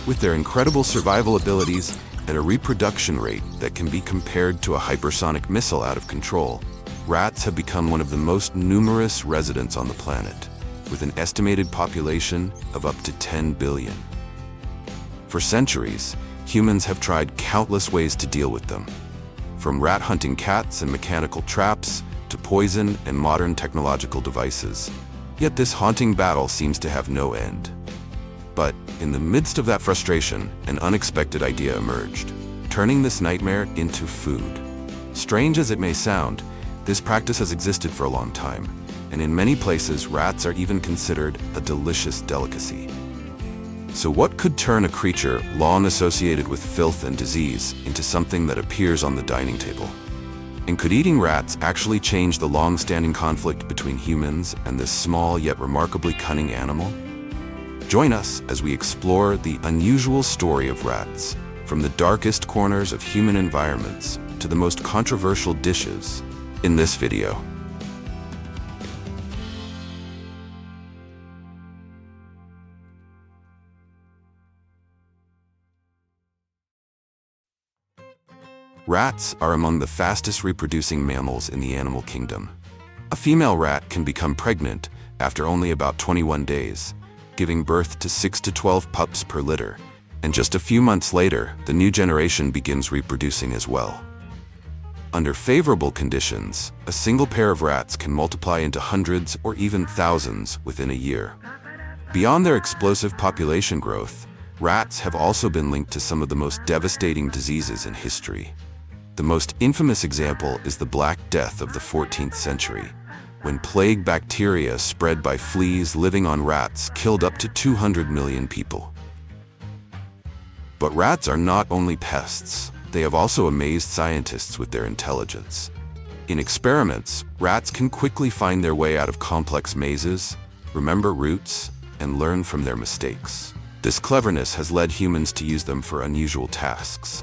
With their incredible survival abilities and a reproduction rate that can be compared to a hypersonic missile out of control, rats have become one of the most numerous residents on the planet, with an estimated population of up to 10 billion. For centuries, humans have tried countless ways to deal with them, from rat-hunting cats and mechanical traps to poison and modern technological devices. Yet this haunting battle seems to have no end. But in the midst of that frustration, an unexpected idea emerged, turning this nightmare into food. Strange as it may sound, this practice has existed for a long time, and in many places, rats are even considered a delicious delicacy. So what could turn a creature long associated with filth and disease into something that appears on the dining table? And could eating rats actually change the long-standing conflict between humans and this small yet remarkably cunning animal? Join us as we explore the unusual story of rats, from the darkest corners of human environments to the most controversial dishes in this video. Rats are among the fastest reproducing mammals in the animal kingdom. A female rat can become pregnant after only about 21 days, giving birth to 6 to 12 pups per litter, and just a few months later, the new generation begins reproducing as well. Under favorable conditions, a single pair of rats can multiply into hundreds or even thousands within a year. Beyond their explosive population growth, rats have also been linked to some of the most devastating diseases in history. The most infamous example is the Black Death of the 14th century, when plague bacteria spread by fleas living on rats killed up to 200 million people. But rats are not only pests, they have also amazed scientists with their intelligence. In experiments, rats can quickly find their way out of complex mazes, remember routes, and learn from their mistakes. This cleverness has led humans to use them for unusual tasks.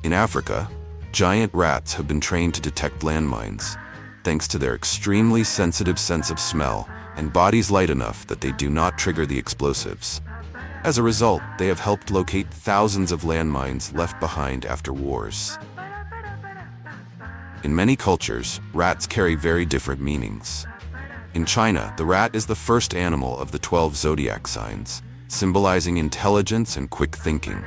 In Africa, giant rats have been trained to detect landmines, thanks to their extremely sensitive sense of smell and bodies light enough that they do not trigger the explosives. As a result, they have helped locate thousands of landmines left behind after wars. In many cultures, rats carry very different meanings. In China, the rat is the first animal of the 12 zodiac signs, symbolizing intelligence and quick thinking.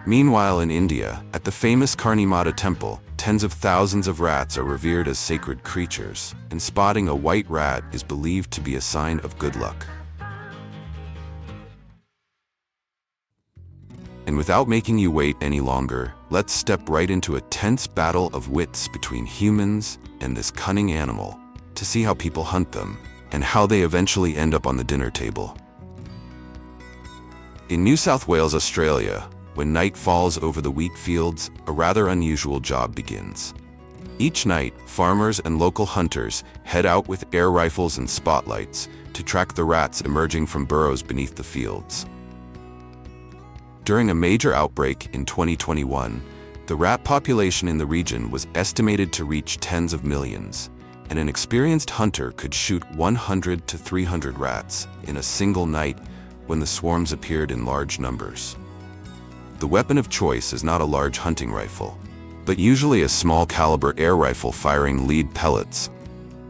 Meanwhile, in India, at the famous Karni Mata temple, tens of thousands of rats are revered as sacred creatures, and spotting a white rat is believed to be a sign of good luck. And without making you wait any longer, let's step right into a tense battle of wits between humans and this cunning animal to see how people hunt them and how they eventually end up on the dinner table. In New South Wales, Australia, when night falls over the wheat fields, a rather unusual job begins. Each night, farmers and local hunters head out with air rifles and spotlights to track the rats emerging from burrows beneath the fields. During a major outbreak in 2021, the rat population in the region was estimated to reach tens of millions, and an experienced hunter could shoot 100 to 300 rats in a single night when the swarms appeared in large numbers. The weapon of choice is not a large hunting rifle, but usually a small caliber air rifle firing lead pellets,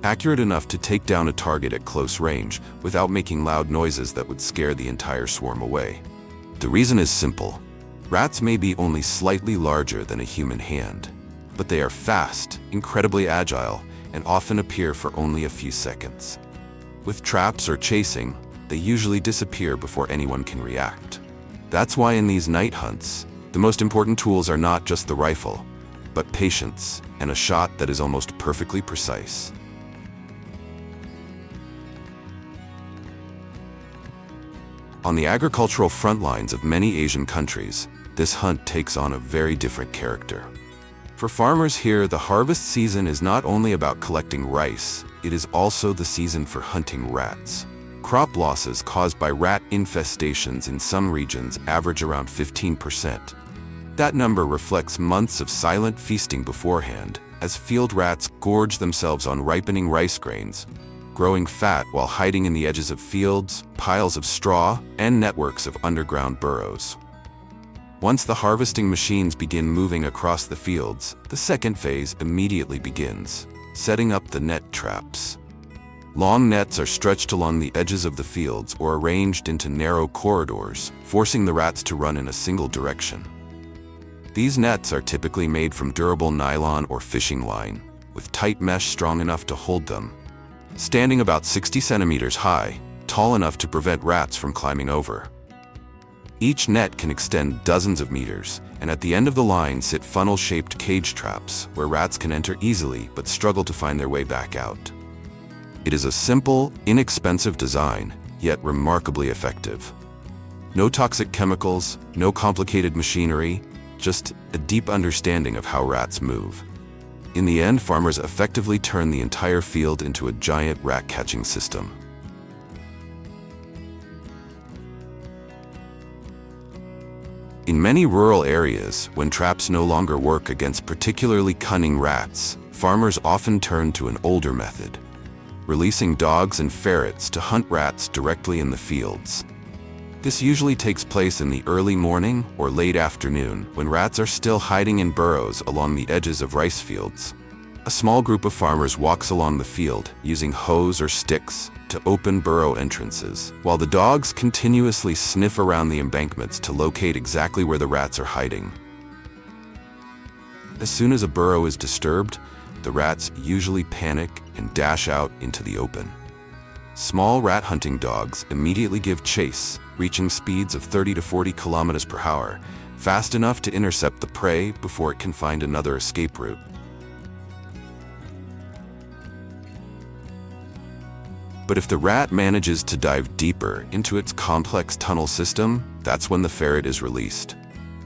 accurate enough to take down a target at close range without making loud noises that would scare the entire swarm away. The reason is simple. Rats may be only slightly larger than a human hand, but they are fast, incredibly agile, and often appear for only a few seconds. With traps or chasing, they usually disappear before anyone can react. That's why in these night hunts, the most important tools are not just the rifle, but patience and a shot that is almost perfectly precise. On the agricultural front lines of many Asian countries, this hunt takes on a very different character. For farmers here, the harvest season is not only about collecting rice, it is also the season for hunting rats. Crop losses caused by rat infestations in some regions average around 15%. That number reflects months of silent feasting beforehand, as field rats gorge themselves on ripening rice grains, growing fat while hiding in the edges of fields, piles of straw, and networks of underground burrows. Once the harvesting machines begin moving across the fields, the second phase immediately begins, setting up the net traps. Long nets are stretched along the edges of the fields or arranged into narrow corridors, forcing the rats to run in a single direction. These nets are typically made from durable nylon or fishing line, with tight mesh strong enough to hold them. Standing about 60 centimeters high, tall enough to prevent rats from climbing over. Each net can extend dozens of meters, and at the end of the line sit funnel-shaped cage traps where rats can enter easily but struggle to find their way back out. It is a simple, inexpensive design, yet remarkably effective. No toxic chemicals, no complicated machinery, just a deep understanding of how rats move. In the end, farmers effectively turn the entire field into a giant rat-catching system. In many rural areas, when traps no longer work against particularly cunning rats, farmers often turn to an older method, releasing dogs and ferrets to hunt rats directly in the fields. This usually takes place in the early morning or late afternoon when rats are still hiding in burrows along the edges of rice fields. A small group of farmers walks along the field using hose or sticks to open burrow entrances, while the dogs continuously sniff around the embankments to locate exactly where the rats are hiding. As soon as a burrow is disturbed, the rats usually panic and dash out into the open. Small rat hunting dogs immediately give chase, reaching speeds of 30 to 40 kilometers per hour, fast enough to intercept the prey before it can find another escape route. But if the rat manages to dive deeper into its complex tunnel system, that's when the ferret is released.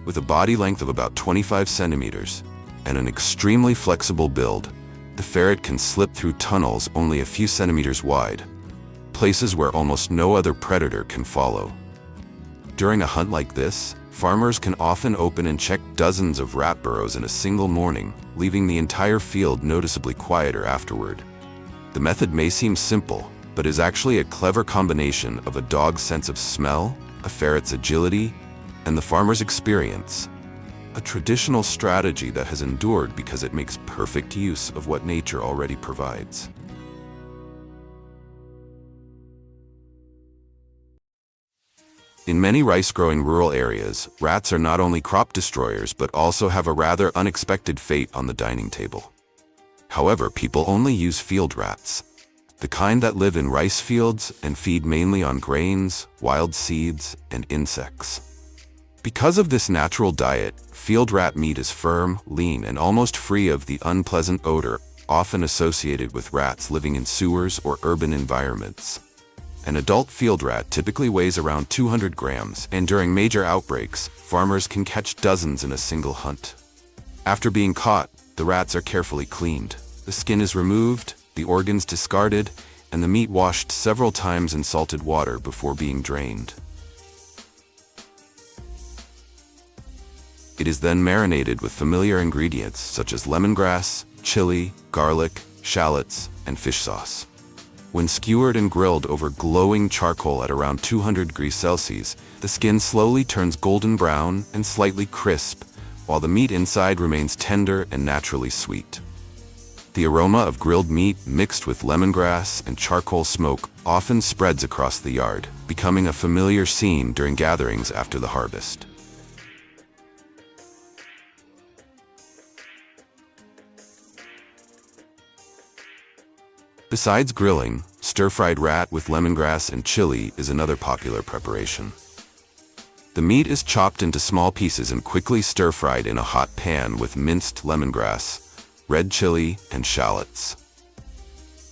With a body length of about 25 centimeters and an extremely flexible build, the ferret can slip through tunnels only a few centimeters wide, places where almost no other predator can follow. During a hunt like this, farmers can often open and check dozens of rat burrows in a single morning, leaving the entire field noticeably quieter afterward. The method may seem simple, but is actually a clever combination of a dog's sense of smell, a ferret's agility, and the farmer's experience. A traditional strategy that has endured because it makes perfect use of what nature already provides. In many rice-growing rural areas, rats are not only crop destroyers but also have a rather unexpected fate on the dining table. However, people only use field rats, the kind that live in rice fields and feed mainly on grains, wild seeds, and insects. Because of this natural diet, field rat meat is firm, lean, and almost free of the unpleasant odor often associated with rats living in sewers or urban environments. An adult field rat typically weighs around 200 grams, and during major outbreaks, farmers can catch dozens in a single hunt. After being caught, the rats are carefully cleaned. The skin is removed, the organs discarded, and the meat washed several times in salted water before being drained. It is then marinated with familiar ingredients such as lemongrass, chili, garlic, shallots, and fish sauce. When skewered and grilled over glowing charcoal at around 200 degrees Celsius, the skin slowly turns golden brown and slightly crisp, while the meat inside remains tender and naturally sweet. The aroma of grilled meat mixed with lemongrass and charcoal smoke often spreads across the yard, becoming a familiar scene during gatherings after the harvest. Besides grilling, stir-fried rat with lemongrass and chili is another popular preparation. The meat is chopped into small pieces and quickly stir-fried in a hot pan with minced lemongrass, red chili, and shallots.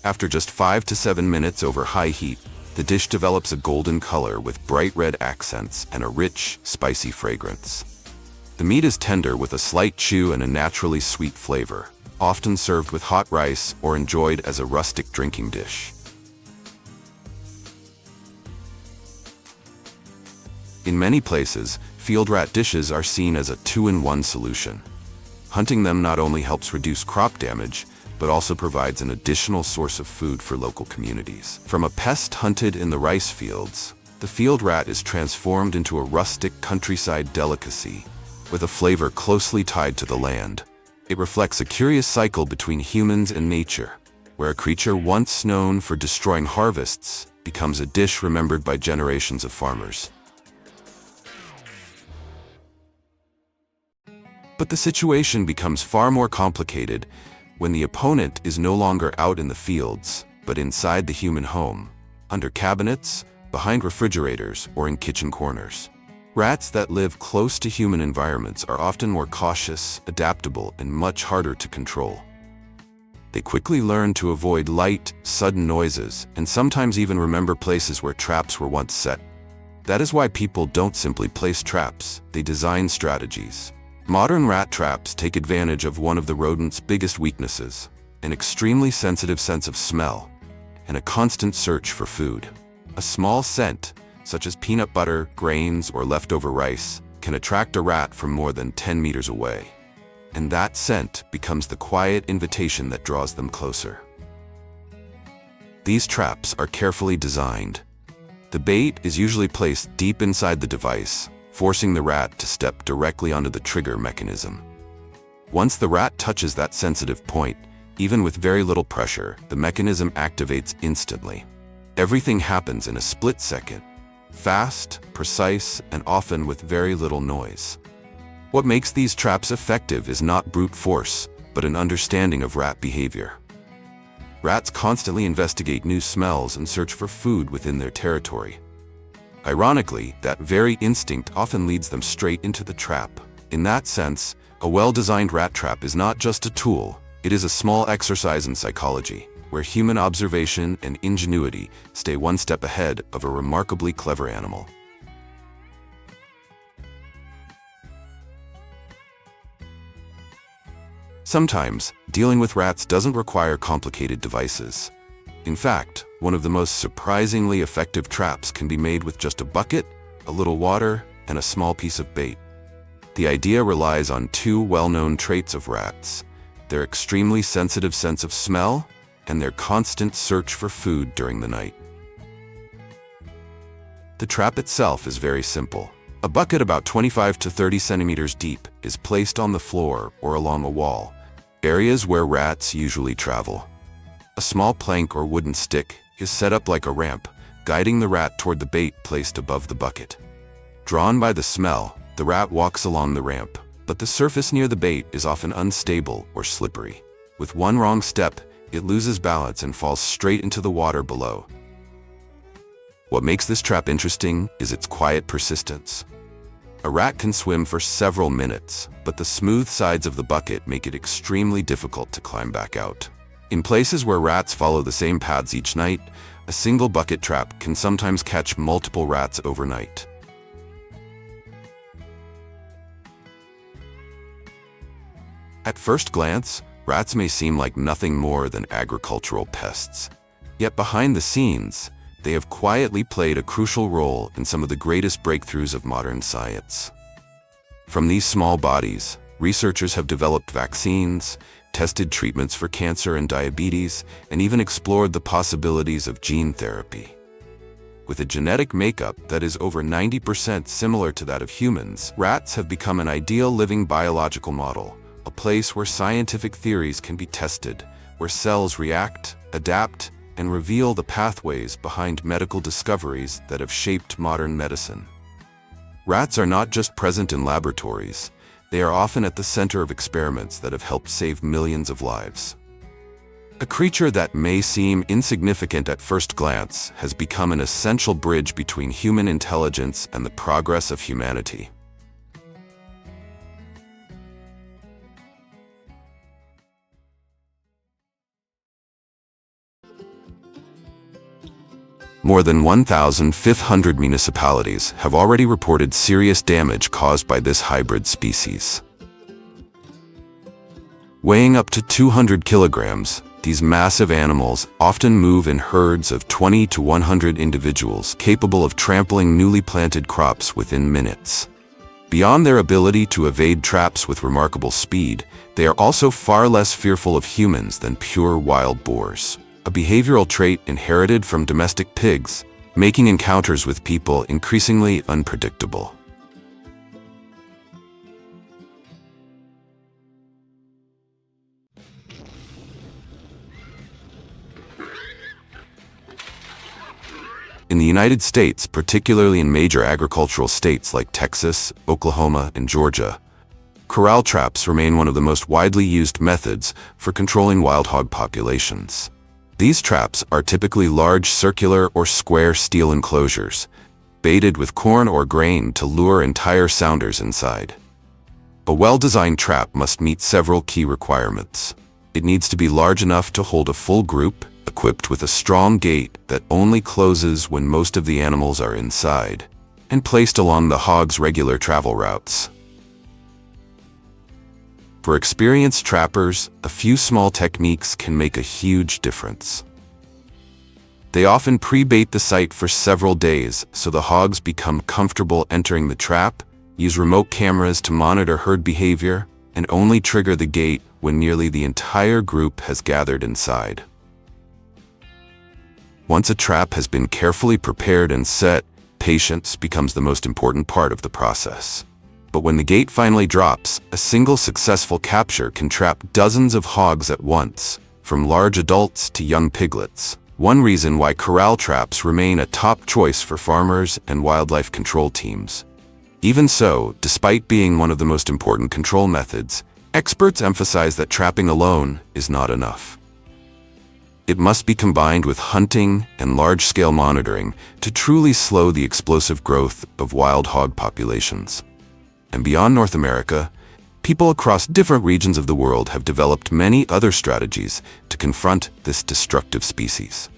After just 5 to 7 minutes over high heat, the dish develops a golden color with bright red accents and a rich, spicy fragrance. The meat is tender with a slight chew and a naturally sweet flavor, often served with hot rice or enjoyed as a rustic drinking dish. In many places, field rat dishes are seen as a two-in-one solution. Hunting them not only helps reduce crop damage, but also provides an additional source of food for local communities. From a pest hunted in the rice fields, the field rat is transformed into a rustic countryside delicacy, with a flavor closely tied to the land. It reflects a curious cycle between humans and nature, where a creature once known for destroying harvests becomes a dish remembered by generations of farmers. But the situation becomes far more complicated when the opponent is no longer out in the fields, but inside the human home, under cabinets, behind refrigerators, or in kitchen corners. Rats that live close to human environments are often more cautious, adaptable, and much harder to control. They quickly learn to avoid light, sudden noises, and sometimes even remember places where traps were once set. That is why people don't simply place traps, they design strategies. Modern rat traps take advantage of one of the rodent's biggest weaknesses, an extremely sensitive sense of smell, and a constant search for food. A small scent, such as peanut butter, grains, or leftover rice, can attract a rat from more than 10 meters away. And that scent becomes the quiet invitation that draws them closer. These traps are carefully designed. The bait is usually placed deep inside the device, forcing the rat to step directly onto the trigger mechanism. Once the rat touches that sensitive point, even with very little pressure, the mechanism activates instantly. Everything happens in a split second, fast, precise, and often with very little noise. What makes these traps effective is not brute force, but an understanding of rat behavior. Rats constantly investigate new smells and search for food within their territory. Ironically, that very instinct often leads them straight into the trap. In that sense, a well-designed rat trap is not just a tool, it is a small exercise in psychology, where human observation and ingenuity stay one step ahead of a remarkably clever animal. Sometimes, dealing with rats doesn't require complicated devices. In fact, one of the most surprisingly effective traps can be made with just a bucket, a little water, and a small piece of bait. The idea relies on two well-known traits of rats: their extremely sensitive sense of smell and their constant search for food during the night. The trap itself is very simple. A bucket about 25 to 30 centimeters deep is placed on the floor or along a wall, areas where rats usually travel. A small plank or wooden stick is set up like a ramp, guiding the rat toward the bait placed above the bucket. Drawn by the smell, the rat walks along the ramp, but the surface near the bait is often unstable or slippery. With one wrong step, it loses balance and falls straight into the water below. What makes this trap interesting is its quiet persistence. A rat can swim for several minutes, but the smooth sides of the bucket make it extremely difficult to climb back out. In places where rats follow the same paths each night, a single bucket trap can sometimes catch multiple rats overnight. At first glance, rats may seem like nothing more than agricultural pests. Yet behind the scenes, they have quietly played a crucial role in some of the greatest breakthroughs of modern science. From these small bodies, researchers have developed vaccines, tested treatments for cancer and diabetes, and even explored the possibilities of gene therapy. With a genetic makeup that is over 90% similar to that of humans, rats have become an ideal living biological model, a place where scientific theories can be tested, where cells react, adapt, and reveal the pathways behind medical discoveries that have shaped modern medicine. Rats are not just present in laboratories, they are often at the center of experiments that have helped save millions of lives. A creature that may seem insignificant at first glance has become an essential bridge between human intelligence and the progress of humanity. More than 1,500 municipalities have already reported serious damage caused by this hybrid species. Weighing up to 200 kilograms, these massive animals often move in herds of 20 to 100 individuals, capable of trampling newly planted crops within minutes. Beyond their ability to evade traps with remarkable speed, they are also far less fearful of humans than pure wild boars, a behavioral trait inherited from domestic pigs, making encounters with people increasingly unpredictable. In the United States, particularly in major agricultural states like Texas, Oklahoma, and Georgia, corral traps remain one of the most widely used methods for controlling wild hog populations. These traps are typically large circular or square steel enclosures, baited with corn or grain to lure entire sounders inside. A well-designed trap must meet several key requirements. It needs to be large enough to hold a full group, equipped with a strong gate that only closes when most of the animals are inside, and placed along the hog's regular travel routes. For experienced trappers, a few small techniques can make a huge difference. They often pre-bait the site for several days so the hogs become comfortable entering the trap, use remote cameras to monitor herd behavior, and only trigger the gate when nearly the entire group has gathered inside. Once a trap has been carefully prepared and set, patience becomes the most important part of the process. But when the gate finally drops, a single successful capture can trap dozens of hogs at once, from large adults to young piglets. One reason why corral traps remain a top choice for farmers and wildlife control teams. Even so, despite being one of the most important control methods, experts emphasize that trapping alone is not enough. It must be combined with hunting and large-scale monitoring to truly slow the explosive growth of wild hog populations. And beyond North America, people across different regions of the world have developed many other strategies to confront this destructive species.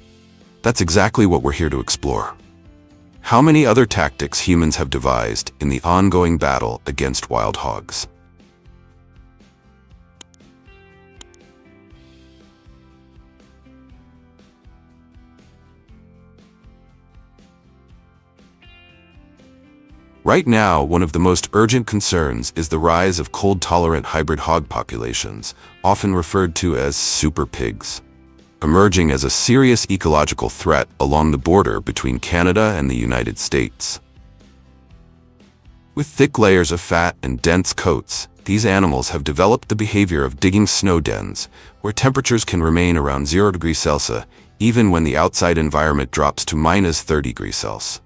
That's exactly what we're here to explore. How many other tactics humans have devised in the ongoing battle against wild hogs? Right now, one of the most urgent concerns is the rise of cold-tolerant hybrid hog populations, often referred to as super pigs, emerging as a serious ecological threat along the border between Canada and the United States. With thick layers of fat and dense coats, these animals have developed the behavior of digging snow dens, where temperatures can remain around 0 degrees Celsius, even when the outside environment drops to minus 30 degrees Celsius.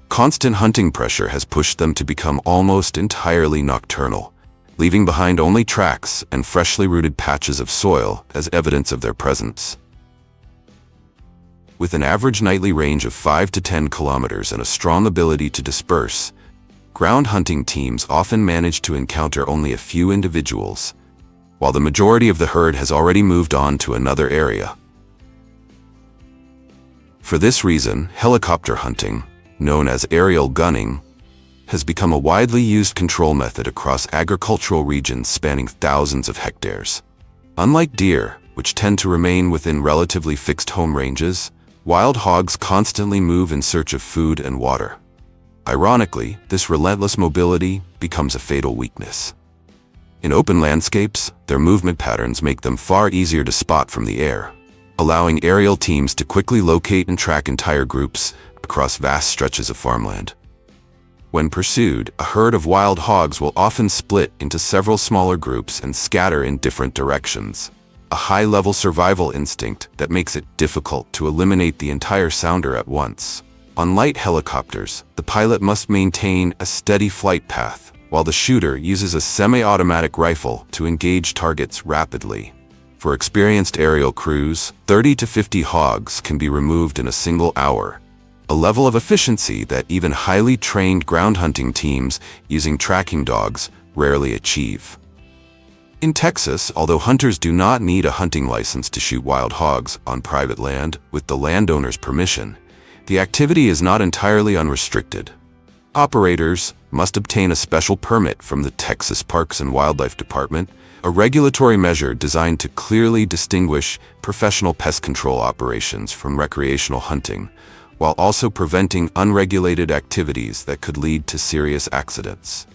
Constant hunting pressure has pushed them to become almost entirely nocturnal, leaving behind only tracks and freshly rooted patches of soil as evidence of their presence. With an average nightly range of 5 to 10 kilometers and a strong ability to disperse, ground hunting teams often manage to encounter only a few individuals, while the majority of the herd has already moved on to another area. For this reason, helicopter hunting, known as aerial gunning, has become a widely used control method across agricultural regions spanning thousands of hectares. Unlike deer, which tend to remain within relatively fixed home ranges, wild hogs constantly move in search of food and water. Ironically, this relentless mobility becomes a fatal weakness. In open landscapes, their movement patterns make them far easier to spot from the air, allowing aerial teams to quickly locate and track entire groups across vast stretches of farmland. When pursued, a herd of wild hogs will often split into several smaller groups and scatter in different directions, a high-level survival instinct that makes it difficult to eliminate the entire sounder at once. On light helicopters, the pilot must maintain a steady flight path, while the shooter uses a semi-automatic rifle to engage targets rapidly. For experienced aerial crews, 30 to 50 hogs can be removed in a single hour, a level of efficiency that even highly trained ground hunting teams using tracking dogs rarely achieve. In Texas, although hunters do not need a hunting license to shoot wild hogs on private land with the landowner's permission, the activity is not entirely unrestricted. Operators must obtain a special permit from the Texas Parks and Wildlife Department, a regulatory measure designed to clearly distinguish professional pest control operations from recreational hunting, while also preventing unregulated activities that could lead to serious accidents.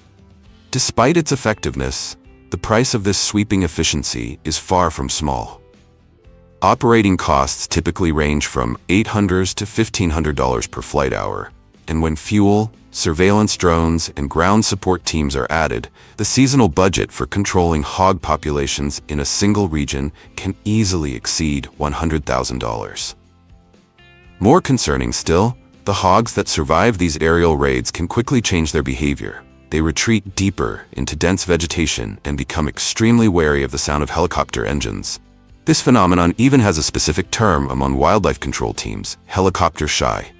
Despite its effectiveness, the price of this sweeping efficiency is far from small. Operating costs typically range from $800 to $1,500 per flight hour, and when fuel, surveillance drones, and ground support teams are added, the seasonal budget for controlling hog populations in a single region can easily exceed $100,000. More concerning still, the hogs that survive these aerial raids can quickly change their behavior. They retreat deeper into dense vegetation and become extremely wary of the sound of helicopter engines. This phenomenon even has a specific term among wildlife control teams: helicopter shy.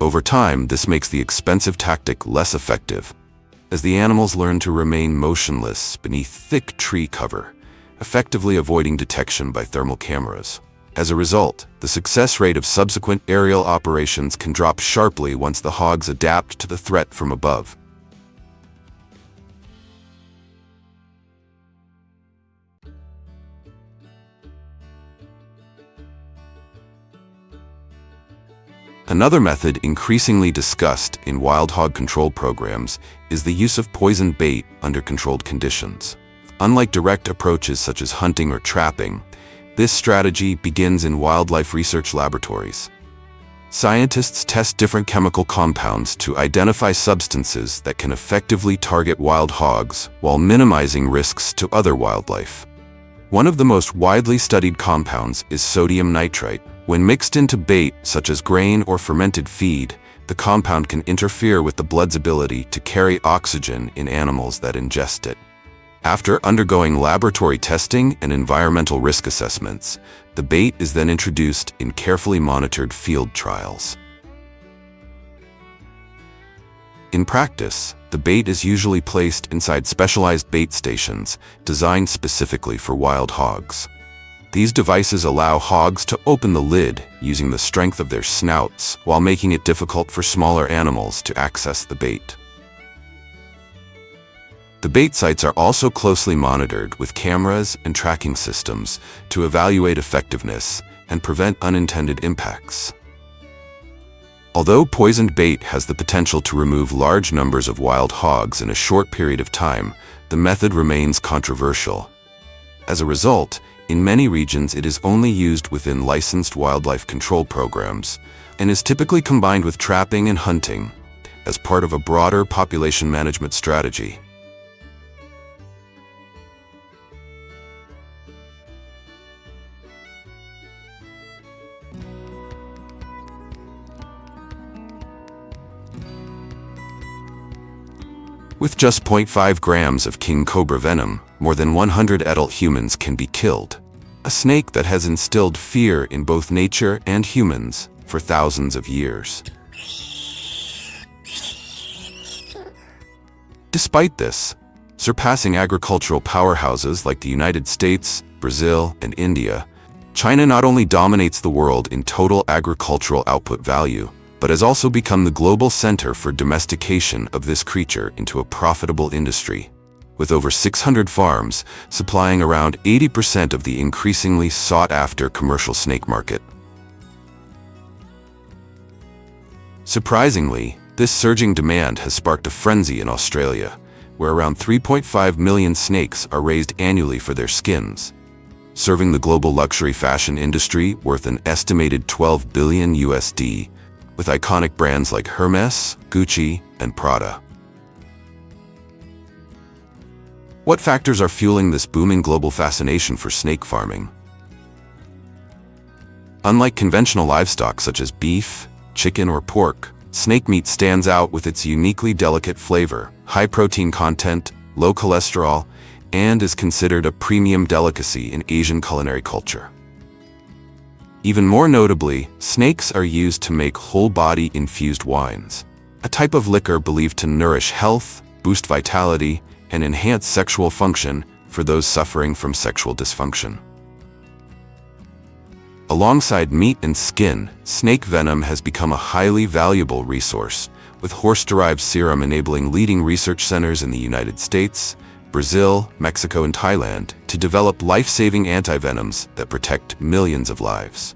Over time, this makes the expensive tactic less effective, as the animals learn to remain motionless beneath thick tree cover, effectively avoiding detection by thermal cameras. As a result, the success rate of subsequent aerial operations can drop sharply once the hogs adapt to the threat from above. Another method increasingly discussed in wild hog control programs is the use of poisoned bait under controlled conditions. Unlike direct approaches such as hunting or trapping, this strategy begins in wildlife research laboratories. Scientists test different chemical compounds to identify substances that can effectively target wild hogs while minimizing risks to other wildlife. One of the most widely studied compounds is sodium nitrite. When mixed into bait, such as grain or fermented feed, the compound can interfere with the blood's ability to carry oxygen in animals that ingest it. After undergoing laboratory testing and environmental risk assessments, the bait is then introduced in carefully monitored field trials. In practice, the bait is usually placed inside specialized bait stations designed specifically for wild hogs. These devices allow hogs to open the lid using the strength of their snouts while making it difficult for smaller animals to access the bait. The bait sites are also closely monitored with cameras and tracking systems to evaluate effectiveness and prevent unintended impacts. Although poisoned bait has the potential to remove large numbers of wild hogs in a short period of time, the method remains controversial. As a result, in many regions it is only used within licensed wildlife control programs and is typically combined with trapping and hunting as part of a broader population management strategy. With just 0.5 grams of king cobra venom, more than 100 adult humans can be killed. A snake that has instilled fear in both nature and humans for thousands of years. Despite this, surpassing agricultural powerhouses like the United States, Brazil, and India, China not only dominates the world in total agricultural output value, but has also become the global center for domestication of this creature into a profitable industry, with over 600 farms supplying around 80% of the increasingly sought-after commercial snake market. Surprisingly, this surging demand has sparked a frenzy in Australia, where around 3.5 million snakes are raised annually for their skins, serving the global luxury fashion industry worth an estimated $12 billion USD, with iconic brands like Hermes, Gucci, and Prada. What factors are fueling this booming global fascination for snake farming? Unlike conventional livestock such as beef, chicken, or pork, snake meat stands out with its uniquely delicate flavor, high protein content, low cholesterol, and is considered a premium delicacy in Asian culinary culture. Even more notably, snakes are used to make whole-body infused wines, a type of liquor believed to nourish health, boost vitality, and enhance sexual function for those suffering from sexual dysfunction. Alongside meat and skin, snake venom has become a highly valuable resource, with horse-derived serum enabling leading research centers in the United States, Brazil, Mexico, and Thailand to develop life-saving antivenoms that protect millions of lives.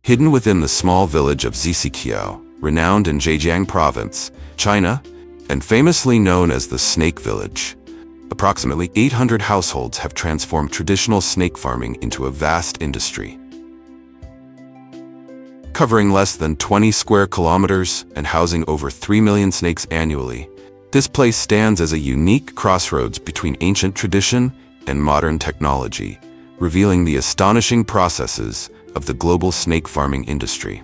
Hidden within the small village of Zixiqiao, renowned in Zhejiang Province, China, and famously known as the Snake Village, approximately 800 households have transformed traditional snake farming into a vast industry. Covering less than 20 square kilometers and housing over 3 million snakes annually, this place stands as a unique crossroads between ancient tradition and modern technology, revealing the astonishing processes of the global snake farming industry.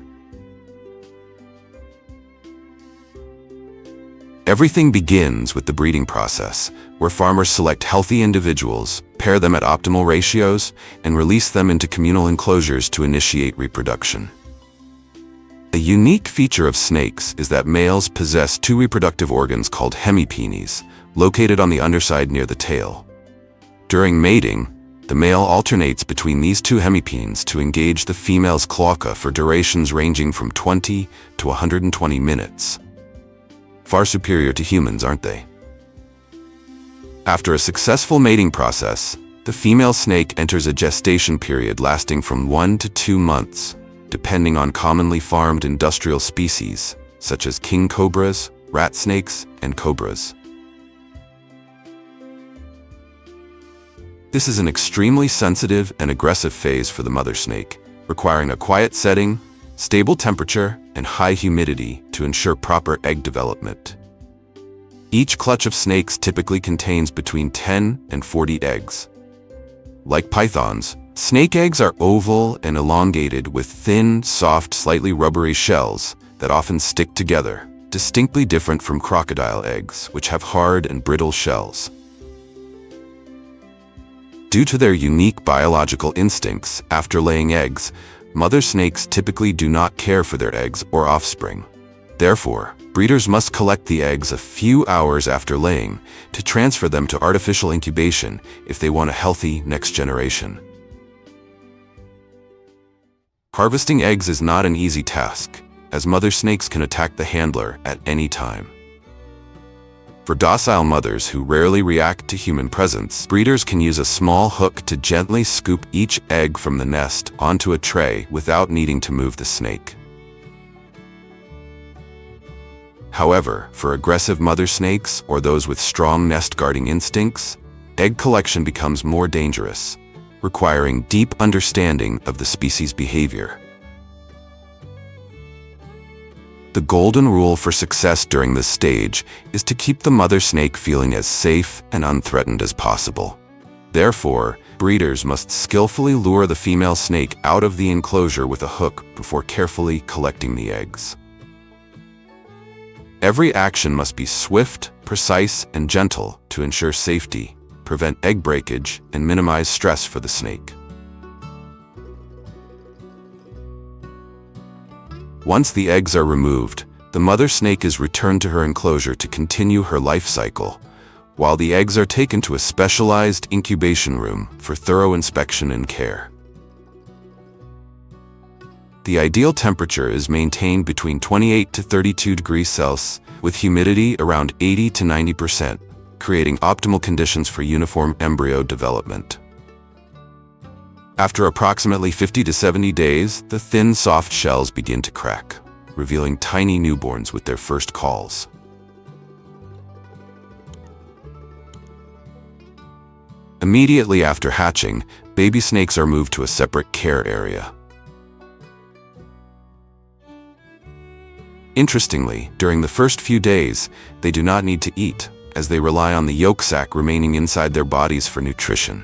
Everything begins with the breeding process, where farmers select healthy individuals, pair them at optimal ratios, and release them into communal enclosures to initiate reproduction. A unique feature of snakes is that males possess two reproductive organs called hemipenes, located on the underside near the tail. During mating, the male alternates between these two hemipenes to engage the female's cloaca for durations ranging from 20 to 120 minutes. Far superior to humans, aren't they? After a successful mating process, the female snake enters a gestation period lasting from 1 to 2 months, depending on commonly farmed industrial species, such as king cobras, rat snakes, and cobras. This is an extremely sensitive and aggressive phase for the mother snake, requiring a quiet setting, stable temperature, and high humidity to ensure proper egg development. Each clutch of snakes typically contains between 10 and 40 eggs. Like pythons, snake eggs are oval and elongated with thin, soft, slightly rubbery shells that often stick together, distinctly different from crocodile eggs, which have hard and brittle shells. Due to their unique biological instincts, after laying eggs, mother snakes typically do not care for their eggs or offspring. Therefore, breeders must collect the eggs a few hours after laying to transfer them to artificial incubation if they want a healthy next generation. Harvesting eggs is not an easy task, as mother snakes can attack the handler at any time. For docile mothers who rarely react to human presence, breeders can use a small hook to gently scoop each egg from the nest onto a tray without needing to move the snake. However, for aggressive mother snakes or those with strong nest-guarding instincts, egg collection becomes more dangerous, requiring deep understanding of the species' behavior. The golden rule for success during this stage is to keep the mother snake feeling as safe and unthreatened as possible. Therefore, breeders must skillfully lure the female snake out of the enclosure with a hook before carefully collecting the eggs. Every action must be swift, precise, and gentle to ensure safety, prevent egg breakage, and minimize stress for the snake. Once the eggs are removed, the mother snake is returned to her enclosure to continue her life cycle, while the eggs are taken to a specialized incubation room for thorough inspection and care. The ideal temperature is maintained between 28 to 32 degrees Celsius, with humidity around 80 to 90%, creating optimal conditions for uniform embryo development. After approximately 50 to 70 days, the thin, soft shells begin to crack, revealing tiny newborns with their first calls. Immediately after hatching, baby snakes are moved to a separate care area. Interestingly, during the first few days, they do not need to eat, as they rely on the yolk sac remaining inside their bodies for nutrition.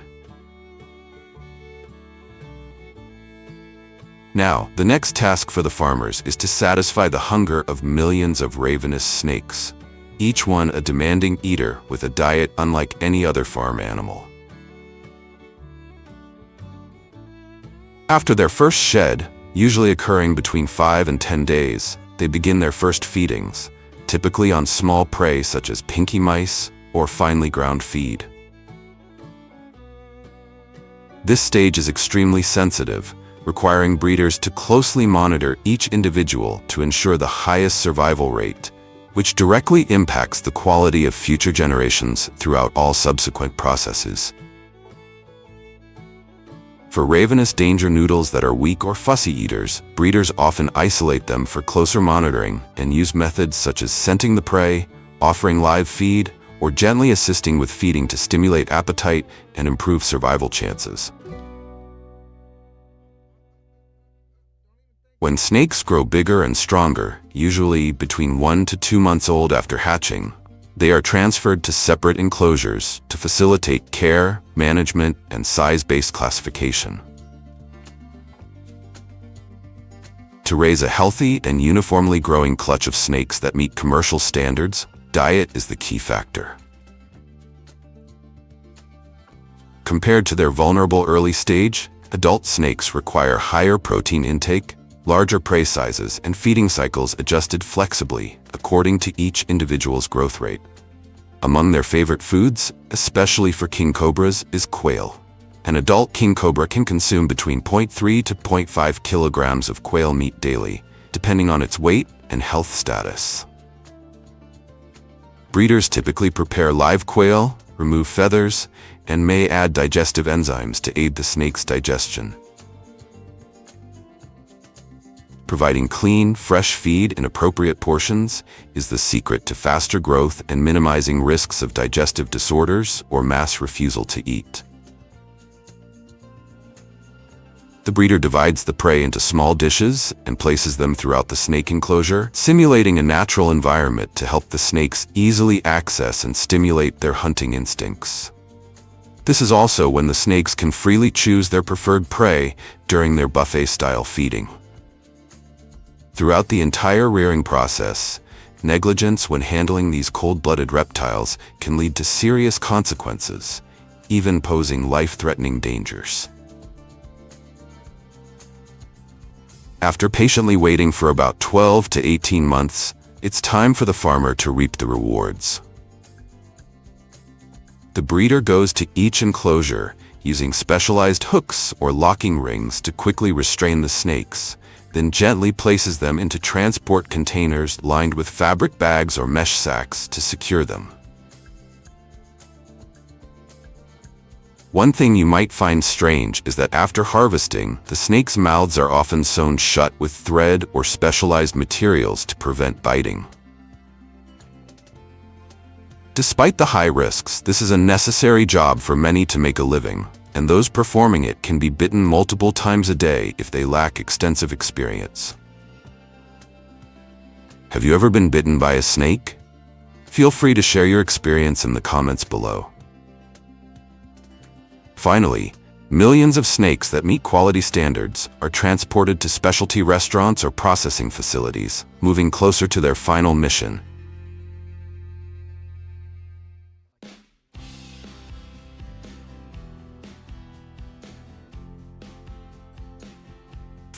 Now, the next task for the farmers is to satisfy the hunger of millions of ravenous snakes, each one a demanding eater with a diet unlike any other farm animal. After their first shed, usually occurring between 5 and 10 days, they begin their first feedings, typically on small prey such as pinky mice or finely ground feed. This stage is extremely sensitive, requiring breeders to closely monitor each individual to ensure the highest survival rate, which directly impacts the quality of future generations throughout all subsequent processes. For ravenous danger noodles that are weak or fussy eaters, breeders often isolate them for closer monitoring and use methods such as scenting the prey, offering live feed, or gently assisting with feeding to stimulate appetite and improve survival chances. When snakes grow bigger and stronger, usually between 1 to 2 months old after hatching, They are transferred to separate enclosures to facilitate care, management, and size-based classification. To raise a healthy and uniformly growing clutch of snakes that meet commercial standards, diet is the key factor. Compared to their vulnerable early stage, adult snakes require higher protein intake, larger prey sizes, and feeding cycles adjusted flexibly according to each individual's growth rate. Among their favorite foods, especially for king cobras, is quail. An adult king cobra can consume between 0.3 to 0.5 kilograms of quail meat daily, depending on its weight and health status. Breeders typically prepare live quail, remove feathers, and may add digestive enzymes to aid the snake's digestion. Providing clean, fresh feed in appropriate portions is the secret to faster growth and minimizing risks of digestive disorders or mass refusal to eat. The breeder divides the prey into small dishes and places them throughout the snake enclosure, simulating a natural environment to help the snakes easily access and stimulate their hunting instincts. This is also when the snakes can freely choose their preferred prey during their buffet-style feeding. Throughout the entire rearing process, negligence when handling these cold-blooded reptiles can lead to serious consequences, even posing life-threatening dangers. After patiently waiting for about 12 to 18 months, it's time for the farmer to reap the rewards. The breeder goes to each enclosure using specialized hooks or locking rings to quickly restrain the snakes, then gently places them into transport containers lined with fabric bags or mesh sacks to secure them. One thing you might find strange is that after harvesting, the snakes' mouths are often sewn shut with thread or specialized materials to prevent biting. Despite the high risks, this is a necessary job for many to make a living, and those performing it can be bitten multiple times a day if they lack extensive experience. Have you ever been bitten by a snake? Feel free to share your experience in the comments below. Finally, millions of snakes that meet quality standards are transported to specialty restaurants or processing facilities, moving closer to their final mission.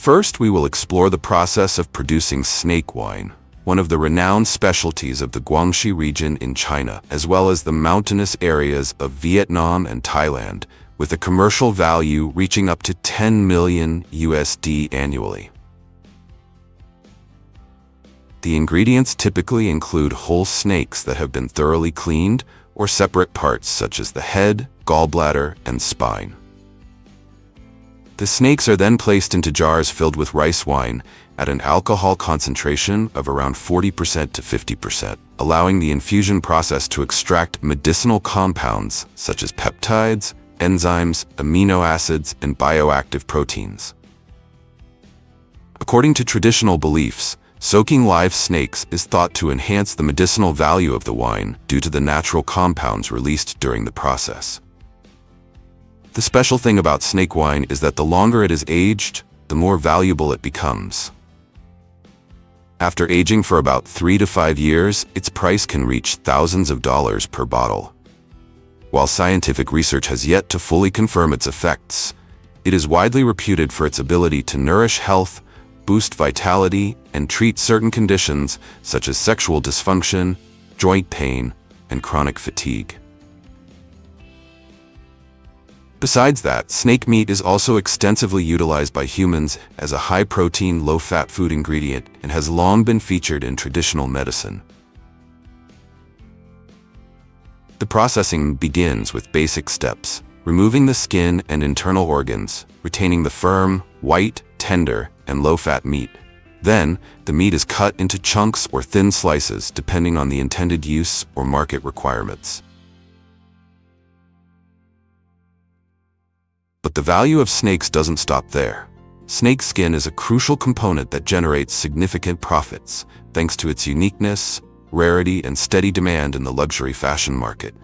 First, we will explore the process of producing snake wine, one of the renowned specialties of the Guangxi region in China, as well as the mountainous areas of Vietnam and Thailand, with a commercial value reaching up to 10 million USD annually. The ingredients typically include whole snakes that have been thoroughly cleaned, or separate parts such as the head, gallbladder, and spine. The snakes are then placed into jars filled with rice wine at an alcohol concentration of around 40% to 50%, allowing the infusion process to extract medicinal compounds such as peptides, enzymes, amino acids, and bioactive proteins. According to traditional beliefs, soaking live snakes is thought to enhance the medicinal value of the wine due to the natural compounds released during the process. The special thing about snake wine is that the longer it is aged, the more valuable it becomes. After aging for about 3 to 5 years, its price can reach thousands of dollars per bottle. While scientific research has yet to fully confirm its effects, it is widely reputed for its ability to nourish health, boost vitality, and treat certain conditions such as sexual dysfunction, joint pain, and chronic fatigue. Besides that, snake meat is also extensively utilized by humans as a high-protein, low-fat food ingredient and has long been featured in traditional medicine. The processing begins with basic steps, removing the skin and internal organs, retaining the firm, white, tender, and low-fat meat. Then, the meat is cut into chunks or thin slices depending on the intended use or market requirements. But the value of snakes doesn't stop there. Snake skin is a crucial component that generates significant profits, thanks to its uniqueness, rarity, and steady demand in the luxury fashion market.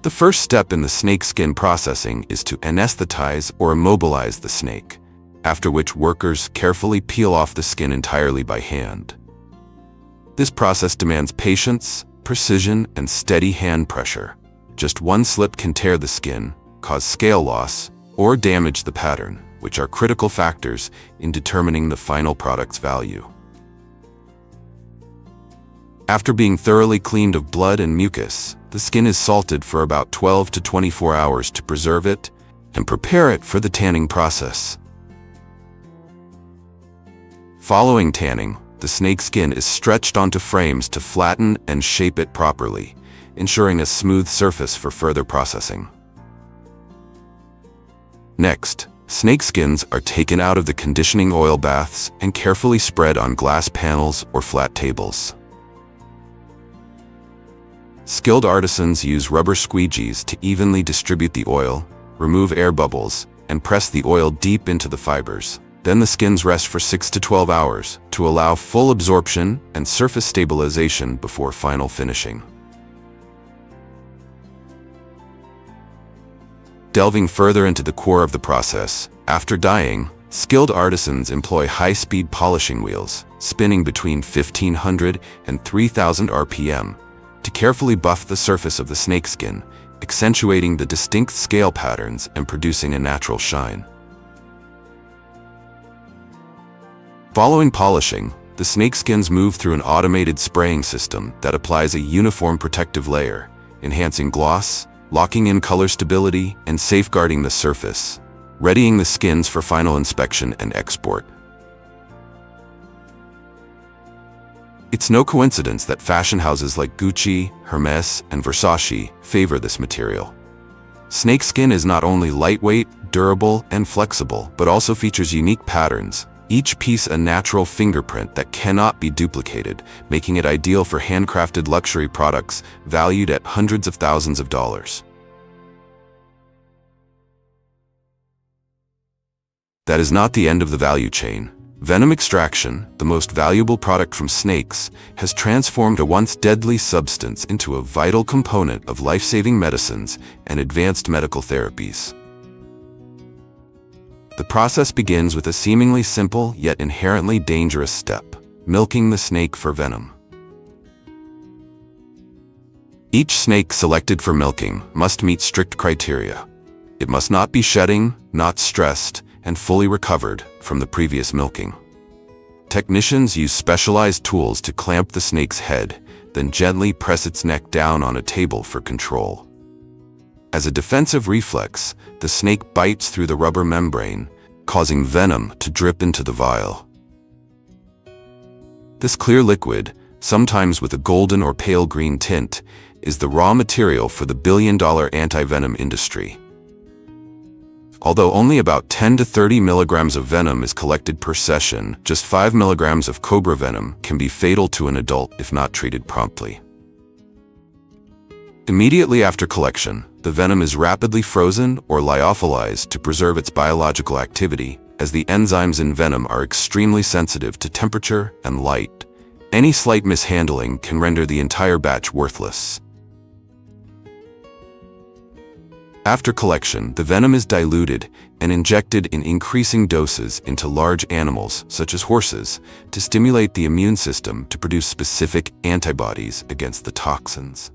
The first step in the snake skin processing is to anesthetize or immobilize the snake, after which workers carefully peel off the skin entirely by hand. This process demands patience, precision, and steady hand pressure. Just one slip can tear the skin, cause scale loss, or damage the pattern, which are critical factors in determining the final product's value. After being thoroughly cleaned of blood and mucus, the skin is salted for about 12 to 24 hours to preserve it and prepare it for the tanning process. Following tanning, the snake skin is stretched onto frames to flatten and shape it properly, ensuring a smooth surface for further processing. Next, snake skins are taken out of the conditioning oil baths and carefully spread on glass panels or flat tables. Skilled artisans use rubber squeegees to evenly distribute the oil, remove air bubbles, and press the oil deep into the fibers. Then the skins rest for 6 to 12 hours to allow full absorption and surface stabilization before final finishing. Delving further into the core of the process, after dyeing, skilled artisans employ high-speed polishing wheels, spinning between 1,500 and 3,000 RPM, to carefully buff the surface of the snakeskin, accentuating the distinct scale patterns and producing a natural shine. Following polishing, the snakeskins move through an automated spraying system that applies a uniform protective layer, enhancing gloss, locking in color stability, and safeguarding the surface, readying the skins for final inspection and export. It's no coincidence that fashion houses like Gucci, Hermes, and Versace favor this material. Snakeskin is not only lightweight, durable, and flexible, but also features unique patterns, each piece a natural fingerprint that cannot be duplicated, making it ideal for handcrafted luxury products valued at hundreds of thousands of dollars. That is not the end of the value chain. Venom extraction, the most valuable product from snakes, has transformed a once deadly substance into a vital component of life-saving medicines and advanced medical therapies. The process begins with a seemingly simple yet inherently dangerous step: milking the snake for venom. Each snake selected for milking must meet strict criteria. It must not be shedding, not stressed, and fully recovered from the previous milking. Technicians use specialized tools to clamp the snake's head, then gently press its neck down on a table for control. As a defensive reflex, the snake bites through the rubber membrane, causing venom to drip into the vial. This clear liquid, sometimes with a golden or pale green tint, is the raw material for the billion-dollar anti-venom industry. Although only about 10 to 30 milligrams of venom is collected per session, just 5 milligrams of cobra venom can be fatal to an adult if not treated promptly. Immediately after collection, the venom is rapidly frozen or lyophilized to preserve its biological activity, as the enzymes in venom are extremely sensitive to temperature and light. Any slight mishandling can render the entire batch worthless. After collection, the venom is diluted and injected in increasing doses into large animals, such as horses, to stimulate the immune system to produce specific antibodies against the toxins.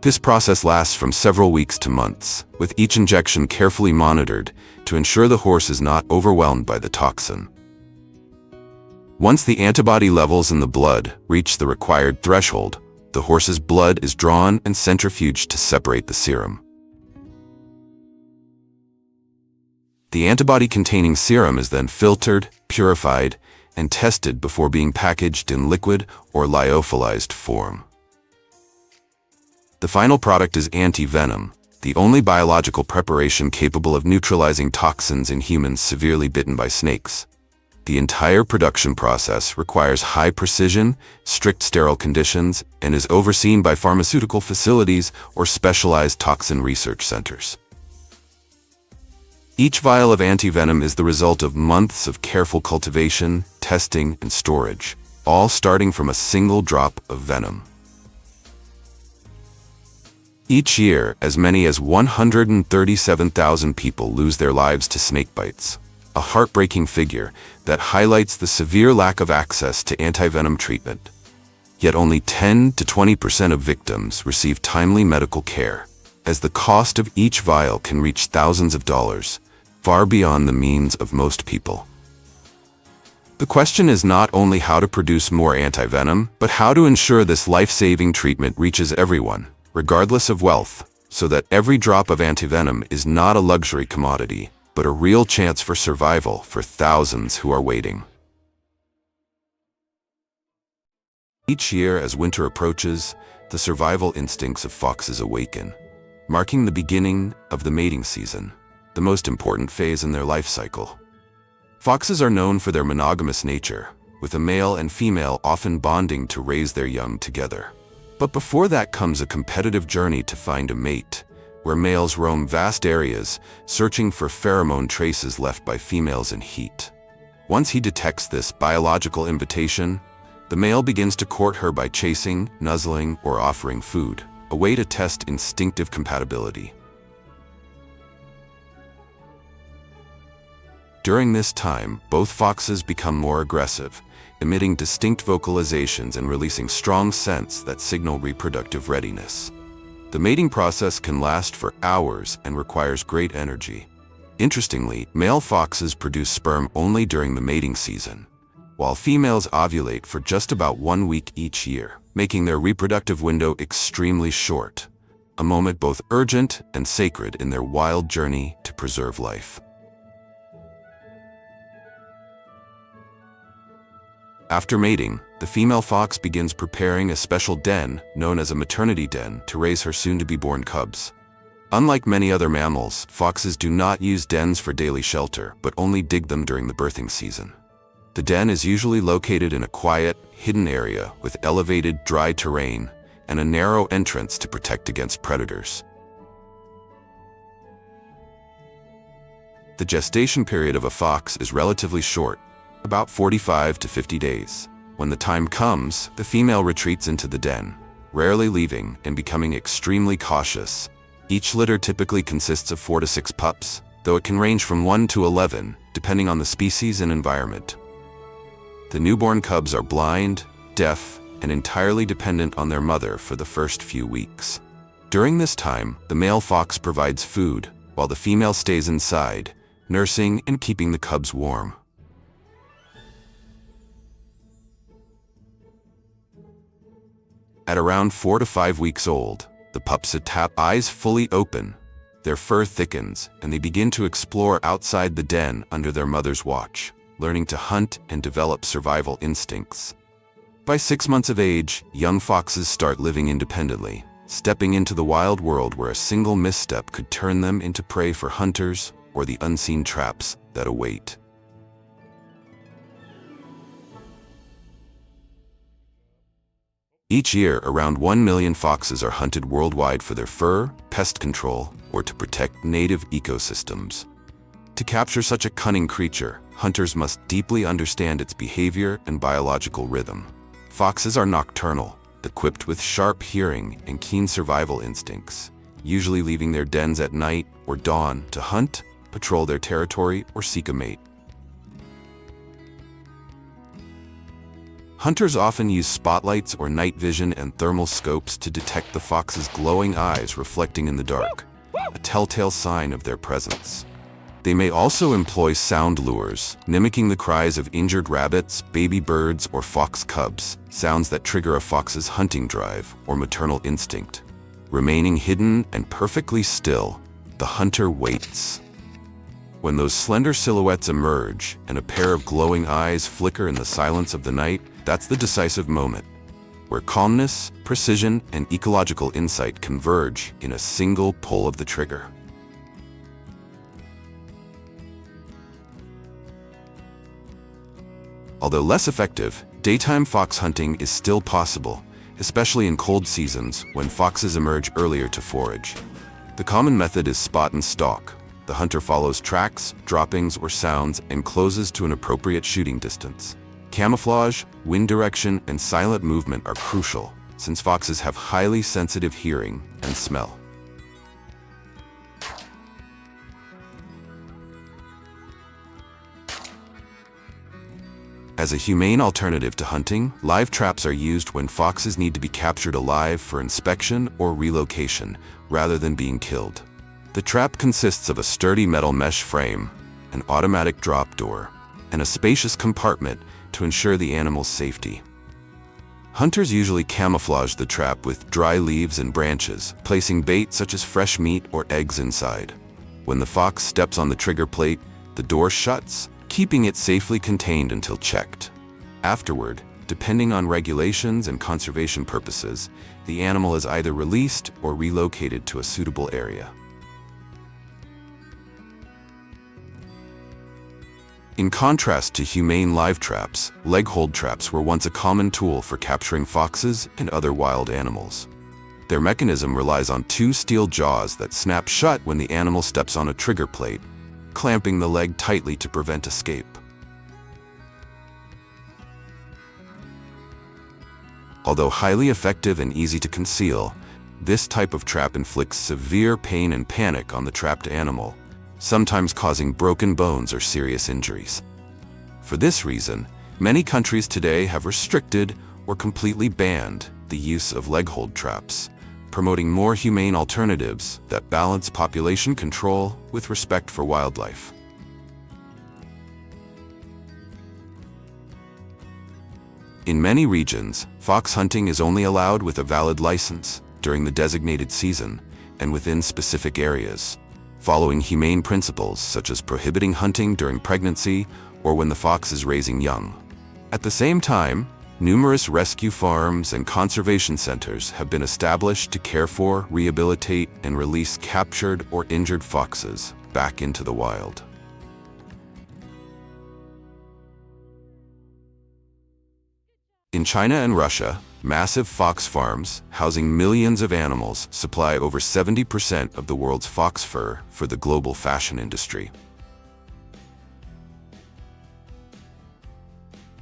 This process lasts from several weeks to months, with each injection carefully monitored to ensure the horse is not overwhelmed by the toxin. Once the antibody levels in the blood reach the required threshold, the horse's blood is drawn and centrifuged to separate the serum. The antibody-containing serum is then filtered, purified, and tested before being packaged in liquid or lyophilized form. The final product is anti-venom, the only biological preparation capable of neutralizing toxins in humans severely bitten by snakes. The entire production process requires high precision, strict sterile conditions, and is overseen by pharmaceutical facilities or specialized toxin research centers. Each vial of antivenom is the result of months of careful cultivation, testing, and storage, all starting from a single drop of venom. Each year, as many as 137,000 people lose their lives to snake bites, a heartbreaking figure that highlights the severe lack of access to antivenom treatment. Yet only 10 to 20% of victims receive timely medical care, as the cost of each vial can reach thousands of dollars, far beyond the means of most people. The question is not only how to produce more antivenom, but how to ensure this life-saving treatment reaches everyone, regardless of wealth, so that every drop of antivenom is not a luxury commodity, but a real chance for survival for thousands who are waiting. Each year, as winter approaches, the survival instincts of foxes awaken, marking the beginning of the mating season, the most important phase in their life cycle. Foxes are known for their monogamous nature, with a male and female often bonding to raise their young together. But before that comes a competitive journey to find a mate, where males roam vast areas, searching for pheromone traces left by females in heat. Once he detects this biological invitation, the male begins to court her by chasing, nuzzling, or offering food, a way to test instinctive compatibility. During this time, both foxes become more aggressive, emitting distinct vocalizations and releasing strong scents that signal reproductive readiness. The mating process can last for hours and requires great energy. Interestingly, male foxes produce sperm only during the mating season, while females ovulate for just about 1 week each year, making their reproductive window extremely short, a moment both urgent and sacred in their wild journey to preserve life. After mating, the female fox begins preparing a special den, known as a maternity den, to raise her soon-to-be-born cubs. Unlike many other mammals, foxes do not use dens for daily shelter, but only dig them during the birthing season. The den is usually located in a quiet, hidden area with elevated, dry terrain and a narrow entrance to protect against predators. The gestation period of a fox is relatively short, about 45 to 50 days. When the time comes, the female retreats into the den, rarely leaving and becoming extremely cautious. Each litter typically consists of 4 to 6 pups, though it can range from 1 to 11, depending on the species and environment. The newborn cubs are blind, deaf, and entirely dependent on their mother for the first few weeks. During this time, the male fox provides food, while the female stays inside, nursing and keeping the cubs warm. At around 4 to 5 weeks old, the pups tap eyes fully open, their fur thickens, and they begin to explore outside the den under their mother's watch, learning to hunt and develop survival instincts. By 6 months of age, young foxes start living independently, stepping into the wild world where a single misstep could turn them into prey for hunters or the unseen traps that await. Each year, around 1 million foxes are hunted worldwide for their fur, pest control, or to protect native ecosystems. To capture such a cunning creature, hunters must deeply understand its behavior and biological rhythm. Foxes are nocturnal, equipped with sharp hearing and keen survival instincts, usually leaving their dens at night or dawn to hunt, patrol their territory, or seek a mate. Hunters often use spotlights or night vision and thermal scopes to detect the fox's glowing eyes reflecting in the dark, a telltale sign of their presence. They may also employ sound lures, mimicking the cries of injured rabbits, baby birds, or fox cubs, sounds that trigger a fox's hunting drive or maternal instinct. Remaining hidden and perfectly still, the hunter waits. When those slender silhouettes emerge and a pair of glowing eyes flicker in the silence of the night, that's the decisive moment, where calmness, precision, and ecological insight converge in a single pull of the trigger. Although less effective, daytime fox hunting is still possible, especially in cold seasons when foxes emerge earlier to forage. The common method is spot and stalk. The hunter follows tracks, droppings, or sounds and closes to an appropriate shooting distance. Camouflage, wind direction, and silent movement are crucial, since foxes have highly sensitive hearing and smell. As a humane alternative to hunting, live traps are used when foxes need to be captured alive for inspection or relocation, rather than being killed. The trap consists of a sturdy metal mesh frame, an automatic drop door, and a spacious compartment to ensure the animal's safety. Hunters usually camouflage the trap with dry leaves and branches, placing bait such as fresh meat or eggs inside. When the fox steps on the trigger plate, the door shuts, keeping it safely contained until checked. Afterward, depending on regulations and conservation purposes, the animal is either released or relocated to a suitable area. In contrast to humane live traps, leg hold traps were once a common tool for capturing foxes and other wild animals. Their mechanism relies on two steel jaws that snap shut when the animal steps on a trigger plate, clamping the leg tightly to prevent escape. Although highly effective and easy to conceal, this type of trap inflicts severe pain and panic on the trapped animal, sometimes causing broken bones or serious injuries. For this reason, many countries today have restricted or completely banned the use of leg hold traps, promoting more humane alternatives that balance population control with respect for wildlife. In many regions, fox hunting is only allowed with a valid license during the designated season and within specific areas, following humane principles such as prohibiting hunting during pregnancy or when the fox is raising young. At the same time, numerous rescue farms and conservation centers have been established to care for, rehabilitate, and release captured or injured foxes back into the wild. In China and Russia, massive fox farms, housing millions of animals, supply over 70% of the world's fox fur for the global fashion industry.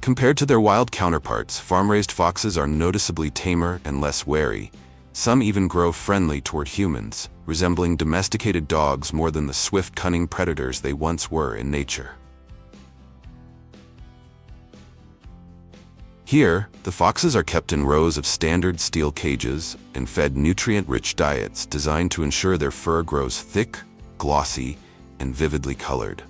Compared to their wild counterparts, farm-raised foxes are noticeably tamer and less wary. Some even grow friendly toward humans, resembling domesticated dogs more than the swift, cunning predators they once were in nature. Here, the foxes are kept in rows of standard steel cages and fed nutrient-rich diets designed to ensure their fur grows thick, glossy, and vividly colored.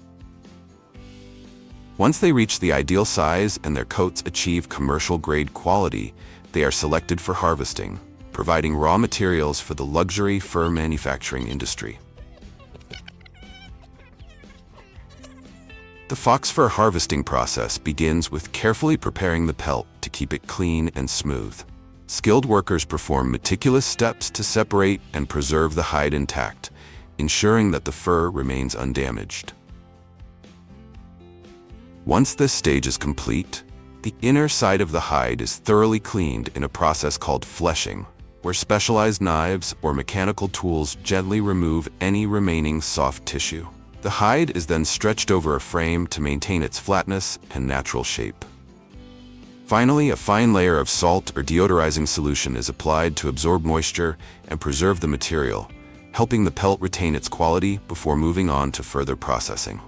Once they reach the ideal size and their coats achieve commercial-grade quality, they are selected for harvesting, providing raw materials for the luxury fur manufacturing industry. The fox fur harvesting process begins with carefully preparing the pelt to keep it clean and smooth. Skilled workers perform meticulous steps to separate and preserve the hide intact, ensuring that the fur remains undamaged. Once this stage is complete, the inner side of the hide is thoroughly cleaned in a process called fleshing, where specialized knives or mechanical tools gently remove any remaining soft tissue. The hide is then stretched over a frame to maintain its flatness and natural shape. Finally, a fine layer of salt or deodorizing solution is applied to absorb moisture and preserve the material, helping the pelt retain its quality before moving on to further processing.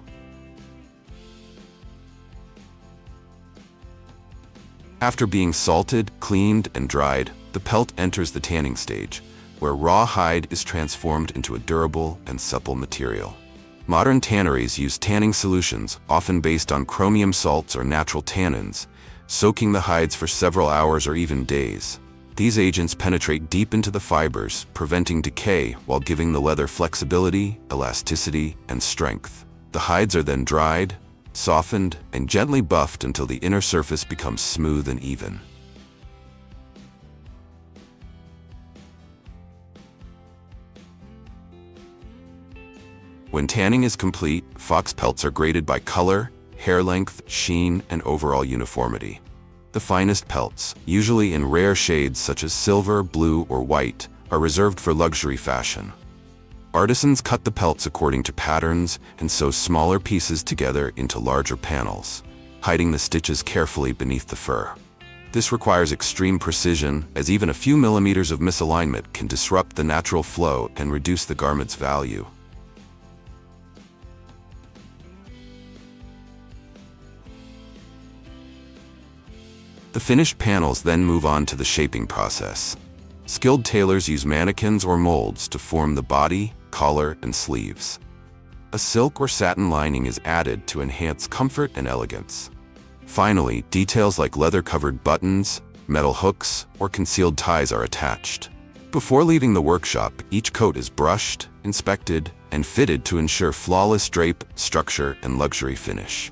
After being salted, cleaned, and dried, the pelt enters the tanning stage, where raw hide is transformed into a durable and supple material. Modern tanneries use tanning solutions, often based on chromium salts or natural tannins, soaking the hides for several hours or even days. These agents penetrate deep into the fibers, preventing decay while giving the leather flexibility, elasticity, and strength. The hides are then dried, softened, and gently buffed until the inner surface becomes smooth and even. When tanning is complete, fox pelts are graded by color, hair length, sheen, and overall uniformity. The finest pelts, usually in rare shades such as silver, blue, or white, are reserved for luxury fashion. Artisans cut the pelts according to patterns and sew smaller pieces together into larger panels. hiding the stitches carefully beneath the fur. This requires extreme precision, as even a few millimeters of misalignment can disrupt the natural flow and reduce the garment's value. The finished panels then move on to the shaping process. Skilled tailors use mannequins or molds to form the body, collar, and sleeves. A silk or satin lining is added to enhance comfort and elegance. Finally, details like leather-covered buttons, metal hooks, or concealed ties are attached. Before leaving the workshop, each coat is brushed, inspected, and fitted to ensure flawless drape, structure, and luxury finish.